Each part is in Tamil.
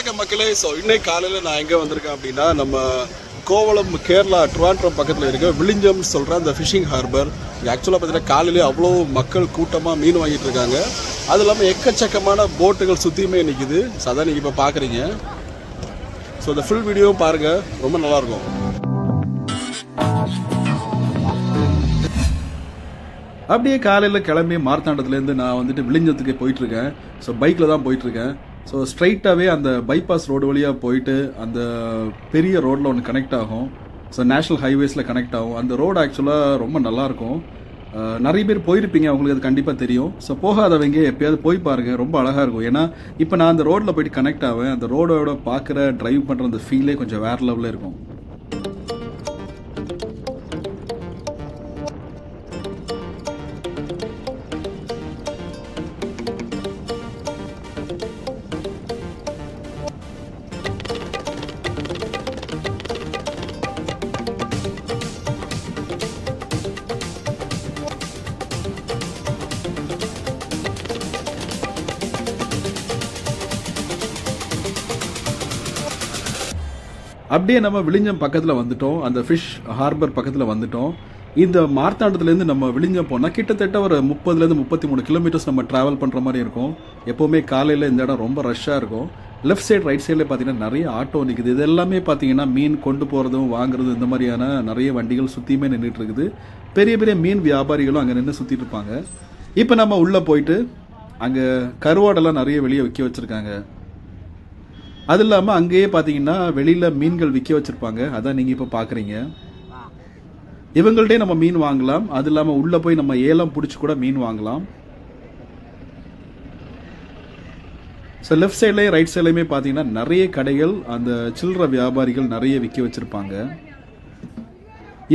வணக்கம் மக்களே. ஸோ இன்னைக்கு காலையில் நான் எங்கே வந்திருக்கேன் அப்படின்னா நம்ம கோவளம் கேரளா ட்ரிவாண்ட்ரம் பக்கத்தில் இருக்க விழிஞ்சம்னு சொல்கிற அந்த ஃபிஷிங் ஹார்பர். இங்கே ஆக்சுவலாக பார்த்தீங்கன்னா காலையிலே அவ்வளோ மக்கள் கூட்டமாக மீன் வாங்கிட்டு இருக்காங்க. அது இல்லாமல் எக்கச்சக்கமான போட்டுகள் சுற்றியுமே நிற்கிது. ஸோ அதான் நீங்கள் இப்போ பார்க்குறீங்க. ஸோ இந்த ஃபுல் வீடியோவும் பாருங்கள், ரொம்ப நல்லாயிருக்கும். அப்படியே காலையில் கிளம்பி மார்த்தாண்டத்துலேருந்து நான் வந்துட்டு விழிஞ்சத்துக்கு போயிட்டுருக்கேன். ஸோ பைக்கில் தான் போயிட்டுருக்கேன். ஸோ ஸ்ட்ரைட்டாகவே அந்த பைபாஸ் ரோடு வழியாக போயிட்டு அந்த பெரிய ரோடில் ஒன்று கனெக்ட் ஆகும். ஸோ நேஷ்னல் ஹைவேஸில் கனெக்ட் ஆகும். அந்த ரோடு ஆக்சுவலாக ரொம்ப நல்லாயிருக்கும். நிறைய பேர் போயிருப்பீங்க, அவங்களுக்கு அது கண்டிப்பாக தெரியும். ஸோ போகாதவங்க எப்போயாவது போய் பாருங்கள், ரொம்ப அழகாக இருக்கும். ஏன்னா இப்போ நான் அந்த ரோட்டில் போயிட்டு கனெக்ட் ஆவேன். அந்த ரோடோட பார்க்குற ட்ரைவ் பண்ணுற அந்த ஃபீலே கொஞ்சம் வேறு லெவலில் இருக்கும். அப்படியே நம்ம விழிஞ்சம் பக்கத்தில் வந்துட்டோம், அந்த ஃபிஷ் ஹார்பர் பக்கத்தில் வந்துட்டோம். இந்த மார்த்தாண்டத்துலேருந்து நம்ம விழிஞ்சம் போனால் கிட்டத்தட்ட ஒரு 30 to 33 கிலோமீட்டர்ஸ் நம்ம ட்ராவல் பண்ணுற மாதிரி இருக்கும். எப்போவுமே காலையில் இந்த இடம் ரொம்ப ரஷ்ஷாக இருக்கும். லெஃப்ட் சைடு ரைட் சைடில் பார்த்தீங்கன்னா நிறைய ஆட்டோ நிற்குது. இது எல்லாமே பார்த்தீங்கன்னா மீன் கொண்டு போகிறதும் வாங்குறதும் இந்த மாதிரியான நிறைய வண்டிகள் சுற்றியுமே நின்றுட்டு இருக்குது. பெரிய பெரிய மீன் வியாபாரிகளும் அங்கே நின்று சுற்றிட்டு இருப்பாங்க. இப்போ நம்ம உள்ளே போயிட்டு அங்கே கருவாடெல்லாம் நிறைய வெளியே விற்க வச்சுருக்காங்க. அது இல்லாமல் அங்கேயே பார்த்தீங்கன்னா வெளியில் மீன்கள் விற்க வச்சுருப்பாங்க. அதான் நீங்கள் இப்போ பார்க்குறீங்க. இவங்கள்ட்டே நம்ம மீன் வாங்கலாம். அது இல்லாமல் உள்ளே போய் நம்ம ஏலம் பிடிச்சி கூட மீன் வாங்கலாம். ஸோ லெஃப்ட் சைட்லேயும் ரைட் சைட்லேயுமே பார்த்தீங்கன்னா நிறைய கடைகள், அந்த சில்லறை வியாபாரிகள் நிறைய விற்க வச்சுருப்பாங்க.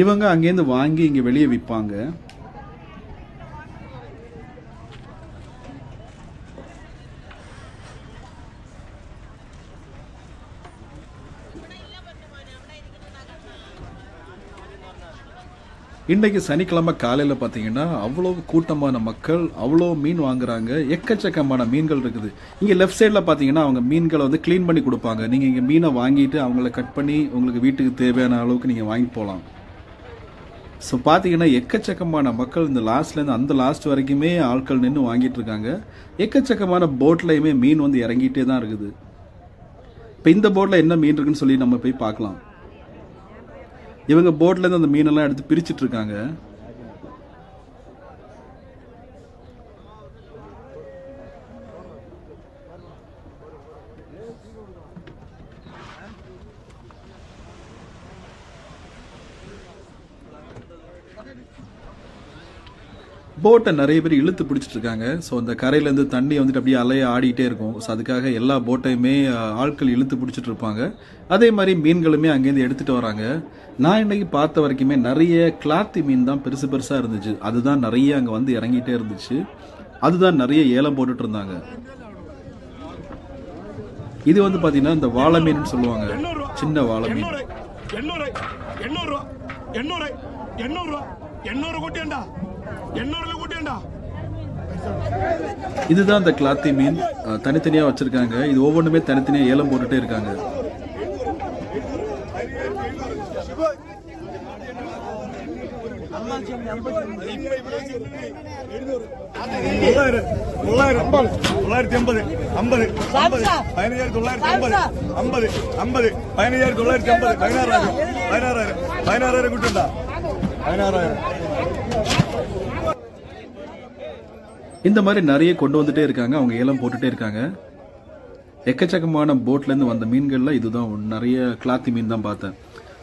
இவங்க அங்கேருந்து வாங்கி இங்கே வெளியே விற்பாங்க. இன்றைக்கு சனிக்கிழமை காலையில் பார்த்தீங்கன்னா அவ்வளோ கூட்டமான மக்கள், அவ்வளோ மீன் வாங்குறாங்க. எக்கச்சக்கமான மீன்கள் இருக்குது. இங்கே லெஃப்ட் சைடில் பார்த்தீங்கன்னா அவங்க மீன்களை வந்து க்ளீன் பண்ணி கொடுப்பாங்க. நீங்கள் இங்கே மீனை வாங்கிட்டு அவங்கள கட் பண்ணி உங்களுக்கு வீட்டுக்கு தேவையான அளவுக்கு நீங்கள் வாங்கி போகலாம். ஸோ பார்த்தீங்கன்னா எக்கச்சக்கமான மக்கள் இந்த லாஸ்ட்லேருந்து அந்த லாஸ்ட் வரைக்குமே ஆட்கள் நின்று வாங்கிட்டு இருக்காங்க. எக்கச்சக்கமான போட்லையுமே மீன் வந்து இறங்கிட்டே தான் இருக்குது. இப்போ இந்த போட்டில் என்ன மீன் இருக்குன்னு சொல்லி நம்ம போய் பார்க்கலாம். இவங்க போட்லேருந்து அந்த மீனெல்லாம் எடுத்து பிரிச்சுட்டு இருக்காங்க. போட்டை நிறைய பேர் இழுத்து பிடிச்சிட்டு இருக்காங்க. ஸோ அந்த கரையிலேருந்து தண்ணி வந்துட்டு அப்படியே அலைய ஆடிட்டே இருக்கும். ஸோ அதுக்காக எல்லா போட்டையுமே ஆட்கள் இழுத்து பிடிச்சிட்டு இருப்பாங்க. அதே மாதிரி மீன்களுமே அங்கேருந்து எடுத்துகிட்டு வராங்க. நான் இன்னைக்கு பார்த்த வரைக்குமே நிறைய கிளாத்தி மீன் தான் பெருசு பெருசாக இருந்துச்சு. அதுதான் நிறைய அங்கே வந்து இறங்கிட்டே இருந்துச்சு. அதுதான் நிறைய ஏலம் போட்டுட்டு இருந்தாங்க. இது வந்து பார்த்தீங்கன்னா இந்த வாழை மீன் சொல்லுவாங்க, சின்ன வாழை மீன். இதுதான் இந்த கிளாத்தி மீன். தனித்தனியா வச்சிருக்காங்க. இது ஒவ்வொன்றுமே தனித்தனியா ஏலம் போட்டுட்டே இருக்காங்க. இந்த மாதிரி நிறைய கொண்டு வந்துட்டே இருக்காங்க. அவங்க ஏலம் போட்டுட்டே இருக்காங்க. எக்கச்சக்கமான போட்லேருந்து வந்த மீன்கள்ல இதுதான் நிறைய கிளாத்தி மீன் தான் பார்த்தேன்.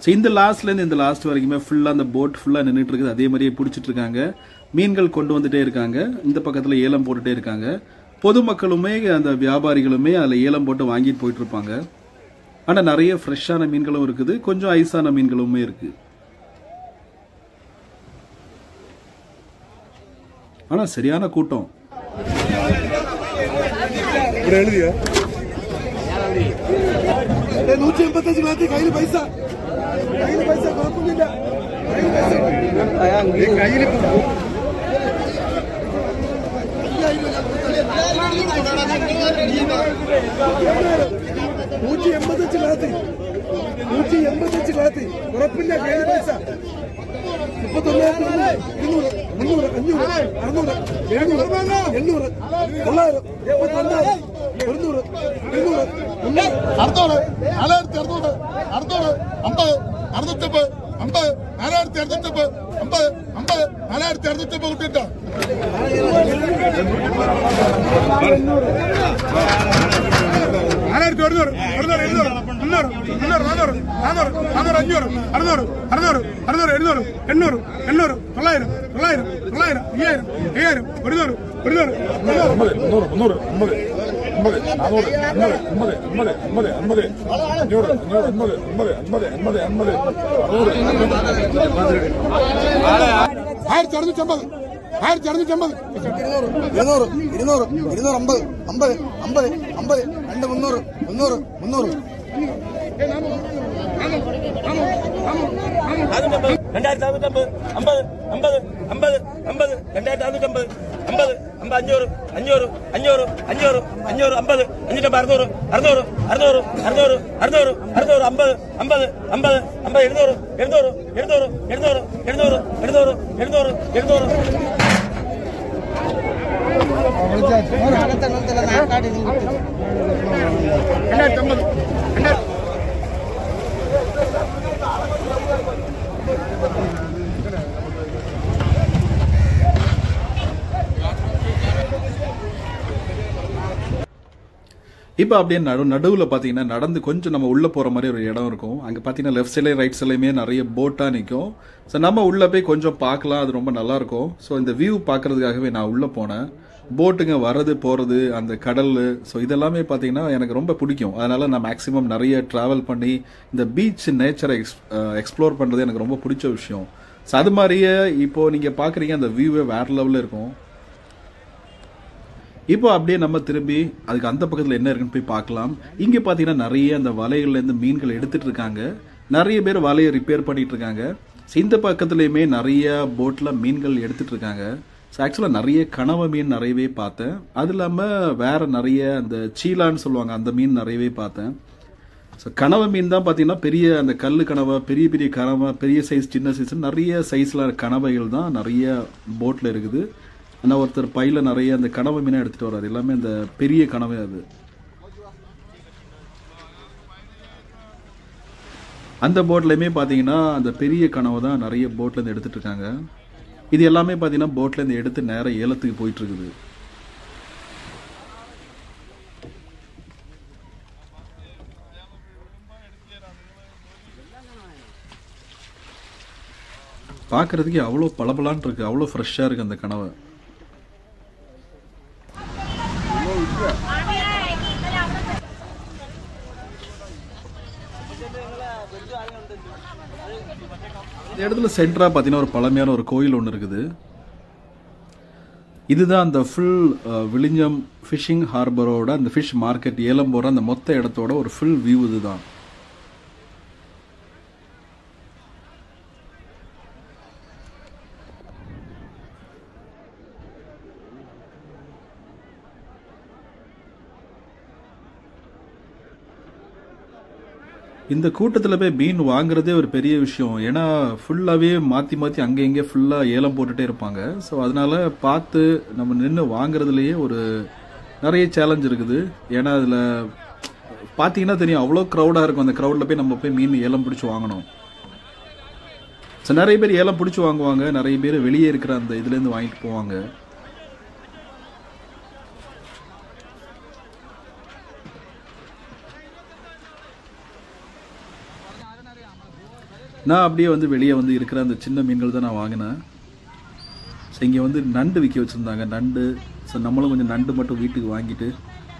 ஸோ இந்த லாஸ்ட்லேருந்து இந்த லாஸ்ட் வரைக்குமே ஃபுல்லாக அந்த போட் ஃபுல்லாக நின்றுட்டு இருக்குது. அதே மாதிரியே பிடிச்சிட்டு இருக்காங்க. மீன்கள் கொண்டு வந்துட்டே இருக்காங்க. இந்த பக்கத்தில் ஏலம் போட்டுட்டே இருக்காங்க. பொதுமக்களுமே அந்த வியாபாரிகளுமே அதில் ஏலம் போட்டு வாங்கிட்டு போயிட்டு இருப்பாங்க. ஆனால் நிறைய ஃப்ரெஷ்ஷான மீன்களும் இருக்குது, கொஞ்சம் ஐஸான மீன்களுமே இருக்கு. ஆனால் சரியான கூட்டம். எழுதியா 185 கையில் பைசா குழப்பமில்லை. கையில் 185 ലാത്തി 185 ലാത്തി ഉറപ്പില്ല കയ്യിൽ പൈസ 31,200 300 500 600 700 800 900 100 200 അടുത്തോട് 4,600 അടുത്തോട് 50 650 50 4,650 50 50 4,650 കിട്ടിട്ടോ 4,100 200 300 400 400 500 600 600 600 700 800 800 900 900 900 5000 5000 100 இப்போ அப்படியே நடுவில் பார்த்தீங்கன்னா நடந்து கொஞ்சம் நம்ம உள்ளே போகிற மாதிரி ஒரு இடம் இருக்கும். அங்கே பார்த்தீங்கன்னா லெஃப்ட் சைட்லேயும் ரைட் சைட்லேயுமே நிறைய போட்டாக நிற்கும். ஸோ நம்ம உள்ளே போய் கொஞ்சம் பார்க்கலாம், அது ரொம்ப நல்லாயிருக்கும். ஸோ இந்த வியூ பார்க்குறதுக்காகவே நான் உள்ளே போனேன். போட்டுங்க வர்றது போகிறது, அந்த கடல், ஸோ இதெல்லாமே பார்த்தீங்கன்னா எனக்கு ரொம்ப பிடிக்கும். அதனால் நான் மேக்ஸிமம் நிறைய ட்ராவல் பண்ணி இந்த பீச் நேச்சரை எக்ஸ்ப்ளோர் பண்ணுறது எனக்கு ரொம்ப பிடிச்ச விஷயம். ஸோ அது மாதிரியே இப்போது நீங்கள் பார்க்குறீங்க, அந்த வியூவே வேறு லெவலில் இருக்கும். இப்போ அப்படியே நம்ம திரும்பி அதுக்கு அந்த பக்கத்தில் என்ன இருக்குன்னு போய் பார்க்கலாம். இங்கே பார்த்தீங்கன்னா நிறைய அந்த வலைகள்லேருந்து மீன்கள் எடுத்துகிட்டு இருக்காங்க. நிறைய பேர் வலையை ரிப்பேர் பண்ணிட்டு இருக்காங்க. இந்த பக்கத்துலேயுமே நிறைய போட்டில் மீன்கள் எடுத்துகிட்டு இருக்காங்க. ஸோ ஆக்சுவலாக நிறைய கனவை மீன் நிறையவே பார்த்தேன். அது இல்லாமல் வேறு நிறைய அந்த சீலான்னு சொல்லுவாங்க, அந்த மீன் நிறையவே பார்த்தேன். ஸோ கனவை மீன் தான் பார்த்தீங்கன்னா பெரிய அந்த கல் கனவை, பெரிய பெரிய கனவை, பெரிய சைஸ் சின்ன சைஸ் நிறைய சைஸில் கனவைகள் தான் நிறைய போட்டில் இருக்குது. ஆனால் ஒருத்தர் பையில நிறைய அந்த கனவை மீனை எடுத்துகிட்டு வர்றாரு. எல்லாமே அந்த பெரிய கனவை. அது அந்த போட்லையுமே பார்த்தீங்கன்னா அந்த பெரிய கனவை தான் நிறைய போட்லேருந்து எடுத்துகிட்டு இருக்காங்க. இது எல்லாமே பார்த்தீங்கன்னா போட்லேருந்து எடுத்து நேராக ஏலத்துக்கு போயிட்டு இருக்குது. பார்க்குறதுக்கு அவ்வளோ பளபளான்னு இருக்குது, அவ்வளோ ஃப்ரெஷ்ஷாக இருக்குது அந்த கனவை. இந்த இடத்துல சென்டரா பார்த்தீங்கன்னா ஒரு பழமையான ஒரு கோயில் ஒன்று இருக்குது. இதுதான் அந்த ஃபுல் விழிஞ்சம் ஃபிஷிங் ஹார்பரோட அந்த ஃபிஷ் மார்க்கெட் ஏலம் போகிற அந்த மொத்த இடத்தோட ஒரு ஃபுல் வியூ இதுதான். இந்த கூட்டத்தில் போய் மீன் வாங்குறதே ஒரு பெரிய விஷயம். ஏன்னா ஃபுல்லாகவே மாற்றி மாற்றி அங்கே இங்கே ஃபுல்லாக ஏலம் போட்டுகிட்டே இருப்பாங்க. ஸோ அதனால் பார்த்து நம்ம நின்று வாங்குறதுலேயே ஒரு நிறைய சேலஞ்ச் இருக்குது. ஏன்னா அதில் பார்த்தீங்கன்னா தெரியும், அவ்வளோ க்ரௌடாக இருக்கும். அந்த க்ரௌடில் போய் நம்ம போய் மீன் ஏலம் பிடிச்சி வாங்கணும். ஸோ நிறைய பேர் ஏலம் பிடிச்சி வாங்குவாங்க, நிறைய பேர் வெளியே இருக்கிற அந்த இதுலேருந்து வாங்கிட்டு போவாங்க. நான் அப்படியே வந்து வெளியே வந்து இருக்கிற அந்த சின்ன மீன்கள் தான் நான் வாங்கினேன். ஸோ இங்கே வந்து நண்டு விற்க வச்சுருந்தாங்க, நண்டு. ஸோ நம்மளும் கொஞ்சம் நண்டு மட்டும் வீட்டுக்கு வாங்கிட்டு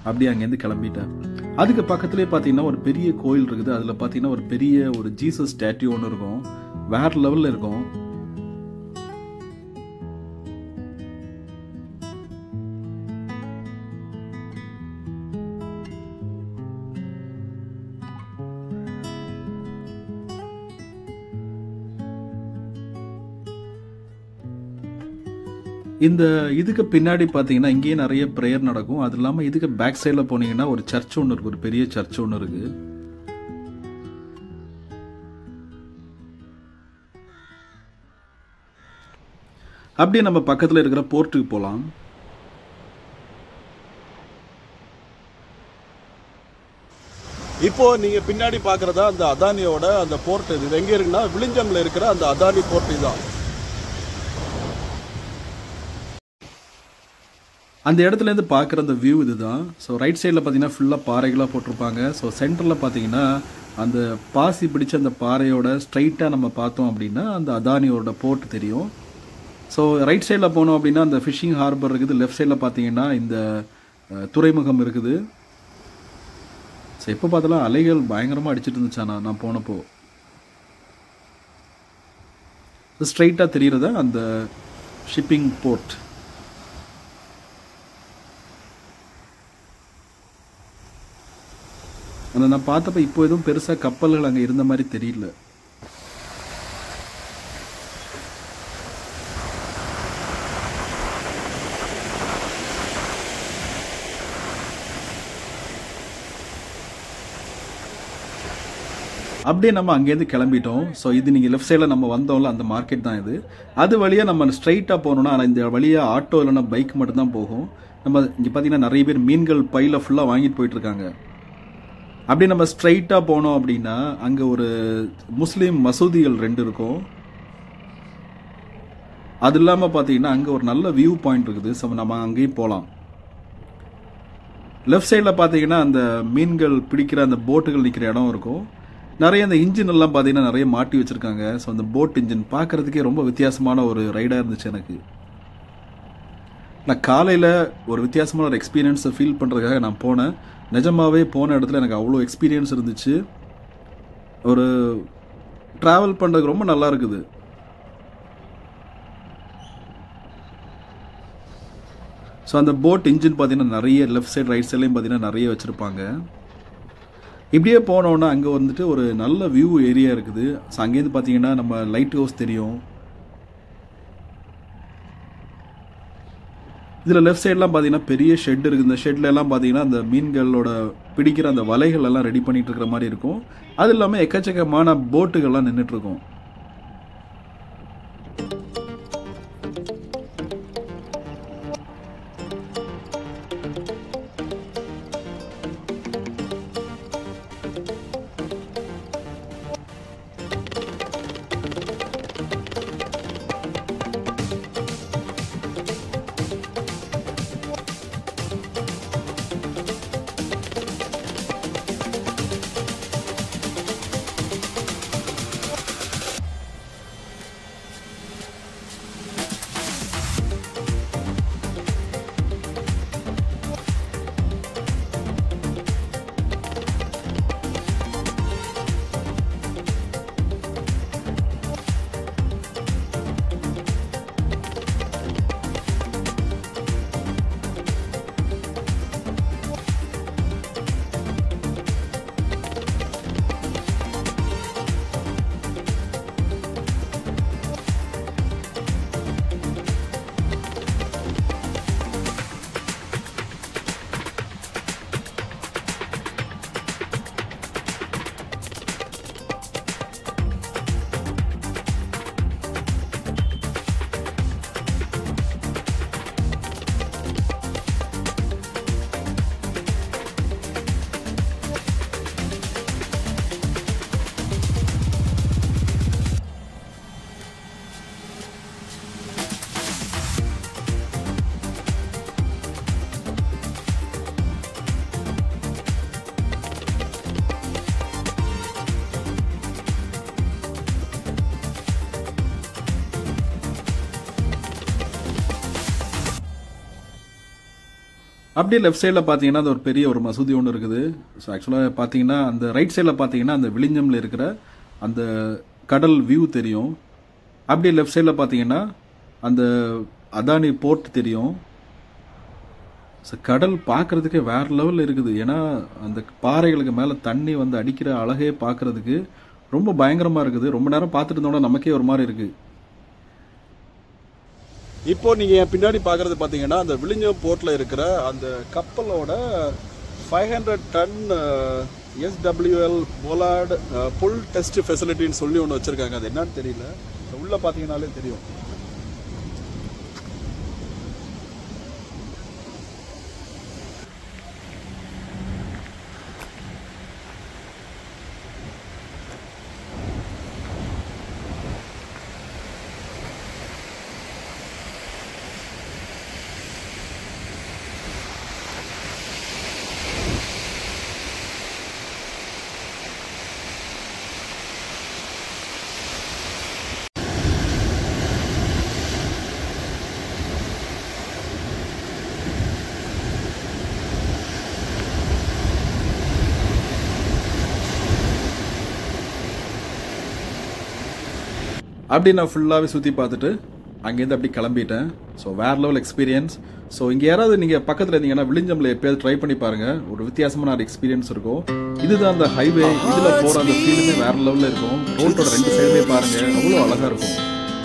அப்படியே அங்கேருந்து கிளம்பிட்டேன். அதுக்கு பக்கத்துலேயே பார்த்தீங்கன்னா ஒரு பெரிய கோயில் இருக்குது. அதில் பார்த்தீங்கன்னா ஒரு பெரிய ஒரு ஜீசஸ் ஸ்டாட்யூ ஒன்று இருக்கும், வேறு லெவலில் இருக்கும். இந்த இதுக்கு பின்னாடி பார்த்தீங்கன்னா இங்கேயே நிறைய ப்ரேயர் நடக்கும். அது இல்லாமல் இதுக்கு பேக் சைடில் போனீங்கன்னா ஒரு சர்ச் ஒன்று இருக்குது, ஒரு பெரிய சர்ச் ஒன்று இருக்குது. அப்படியே நம்ம பக்கத்தில் இருக்கிற போர்ட்டுக்கு போகலாம். இப்போ நீங்க பின்னாடி பாக்குறதா அந்த அதானியோட அந்த போர்ட். இது எங்க இருக்குன்னா விளிஞ்சம்ல இருக்கிற அந்த அதானி போர்ட் தான். அந்த இடத்துல இருந்து பார்க்குற அந்த வியூ இதுதான். ஸோ ரைட் சைடில் பார்த்தீங்கன்னா ஃபுல்லாக பாறைகளாக போட்டிருப்பாங்க. ஸோ சென்டரில் பார்த்தீங்கன்னா அந்த பாசி பிடிச்ச அந்த பாறையோட ஸ்ட்ரைட்டாக நம்ம பார்த்தோம் அப்படின்னா அந்த அதானியோட போர்ட் தெரியும். ஸோ ரைட் சைடில் போனோம் அப்படின்னா அந்த ஃபிஷிங் ஹார்பர் இருக்குது. லெஃப்ட் சைடில் பார்த்தீங்கன்னா இந்த துறைமுகம் இருக்குது. ஸோ எப்போ பார்த்தாலும் அலைகள் பயங்கரமாக அடிச்சிட்டு இருந்துச்சாண்ணா நான் போனப்போ. ஸ்ட்ரைட்டாக தெரிகிறத அந்த ஷிப்பிங் போர்ட். அந்த நான் பார்த்தப்ப இப்போ எதுவும் பெருசாக கப்பல்கள் அங்கே இருந்த மாதிரி தெரியல. அப்படியே நம்ம அங்கேருந்து கிளம்பிட்டோம். ஸோ இது நீங்கள் லெஃப்ட் சைடில் நம்ம வந்தோம்ல அந்த மார்க்கெட் தான் இது. அது வழியாக நம்ம ஸ்ட்ரைட்டாக போகணுன்னா ஆனால் இந்த வழியாக ஆட்டோ இல்லைன்னா பைக் மட்டும்தான் போகும். நம்ம இங்கே பார்த்தீங்கன்னா நிறைய பேர் மீன்கள் பையில் ஃபுல்லாக வாங்கிட்டு போயிட்டுருக்காங்க. அப்படியே நம்ம ஸ்ட்ரைட்டாக போனோம் அப்படின்னா அங்கே ஒரு முஸ்லீம் மசூதிகள் 2 இருக்கும். அது இல்லாமல் பார்த்தீங்கன்னா அங்கே ஒரு நல்ல வியூ பாயிண்ட் இருக்குது. ஸோ நம்ம அங்கேயும் போகலாம். லெஃப்ட் சைடில் பார்த்தீங்கன்னா அந்த மீன்கள் பிடிக்கிற அந்த போட்டுகள் நிற்கிற இடம் இருக்கும். நிறைய அந்த இன்ஜின் எல்லாம் பார்த்தீங்கன்னா நிறைய மாட்டி வச்சுருக்காங்க. ஸோ அந்த போட் இன்ஜின் பார்க்குறதுக்கே ரொம்ப வித்தியாசமான ஒரு ரைடாக இருந்துச்சு எனக்கு. நான் காலையில் ஒரு வித்தியாசமான ஒரு எக்ஸ்பீரியன்ஸை ஃபீல் பண்ணுறதுக்காக நான் போனேன். நிஜமாகவே போன இடத்துல எனக்கு அவ்வளோ எக்ஸ்பீரியன்ஸ் இருந்துச்சு. ஒரு ட்ராவல் பண்ணுறதுக்கு ரொம்ப நல்லா இருக்குது. ஸோ அந்த போட் இன்ஜின் பார்த்தீங்கன்னா நிறைய லெஃப்ட் சைடு ரைட் சைட்லேயும் பார்த்தீங்கன்னா நிறைய வச்சுருப்பாங்க. இப்படியே போனோன்னா அங்கே வந்துட்டு ஒரு நல்ல வியூ ஏரியா இருக்குது. ஸோ அங்கேருந்து பார்த்தீங்கன்னா நம்ம லைட் ஹவுஸ் தெரியும். இதில் லெஃப்ட் சைட்லாம் பார்த்தீங்கன்னா பெரிய ஷெட் இருக்குது. இந்த ஷெட்ல எல்லாம் பார்த்தீங்கன்னா அந்த மீன்களோட பிடிக்கிற அந்த வலைகள் எல்லாம் ரெடி பண்ணிட்டு இருக்கிற மாதிரி இருக்கும். அது இல்லாமல் எக்கச்சக்கமான போட்டுகள்லாம் நின்றுட்டு இருக்கும். அப்படியே லெஃப்ட் சைடில் பார்த்தீங்கன்னா அது ஒரு பெரிய ஒரு மசூதி ஒன்று இருக்குது. ஸோ ஆக்சுவலாக பார்த்தீங்கன்னா அந்த ரைட் சைடில் பார்த்தீங்கன்னா அந்த விளிஞ்சமில் இருக்கிற அந்த கடல் வியூ தெரியும். அப்படியே லெஃப்ட் சைடில் பார்த்தீங்கன்னா அந்த அதானி போர்ட் தெரியும். ஸோ கடல் பார்க்குறதுக்கே வேறு லெவலில் இருக்குது. ஏன்னா அந்த பாறைகளுக்கு மேலே தண்ணி வந்து அடிக்கிற அழகே பார்க்குறதுக்கு ரொம்ப பயங்கரமாக இருக்குது. ரொம்ப நேரம் பார்த்துட்டு இருந்தோம்னா நமக்கே ஒரு மாதிரி இருக்குது. இப்போ நீங்கள் என் பின்னாடி பார்க்குறது பார்த்தீங்கன்னா அந்த விழிஞ்சம் போர்ட்டில் இருக்கிற அந்த கப்பலோட 500 ton SWL Polaroid full test ஃபெசிலிட்டின்னு சொல்லி ஒன்று வச்சுருக்காங்க. அது என்னன்னு தெரியல, உள்ளே பார்த்தீங்கன்னாலே தெரியும். அப்படி நான் ஃபுல்லாகவே சுற்றி பார்த்துட்டு அங்கேருந்து அப்படி கிளம்பிட்டேன். ஸோ வேறு லெவல் எக்ஸ்பீரியன்ஸ். ஸோ இங்கே யாராவது நீங்கள் பக்கத்தில் இருந்தீங்கன்னா விழிஞ்சம்ல எப்போயாவது ட்ரை பண்ணி பாருங்கள். ஒரு வித்தியாசமான ஒரு எக்ஸ்பீரியன்ஸ் இருக்கும். இதுதான் அந்த ஹைவே, இதில் போகிற அந்த ஃபீலுமே வேறு லெவலில் இருக்கும். ரோட்டோட 2 சைடுமே பாருங்கள், அவ்வளோ அழகாக இருக்கும்.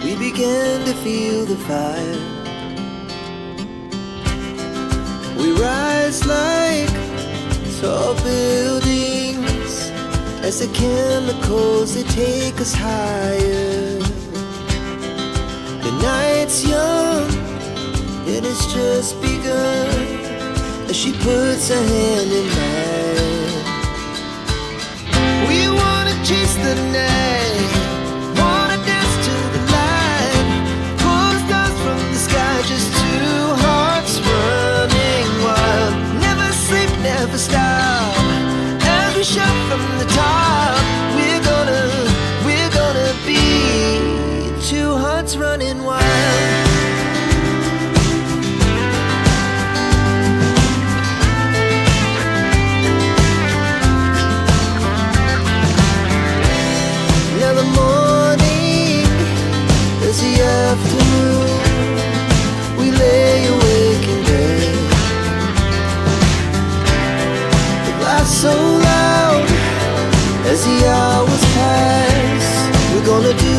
We began to feel the fire. We rise like tall buildings as the chemicals they take us higher. The night's young and it's just begun as she puts her hand in mine. We wanna chase the night, wanna dance to the light, pull the stars from the sky, just 2 hearts running wild. Never sleep, never stop, as we shout from the top. We're gonna be 2 hearts running wild. Now the morning is the afternoon. We lay awake in bed. The laughs so loud as the hours pass. We're gonna do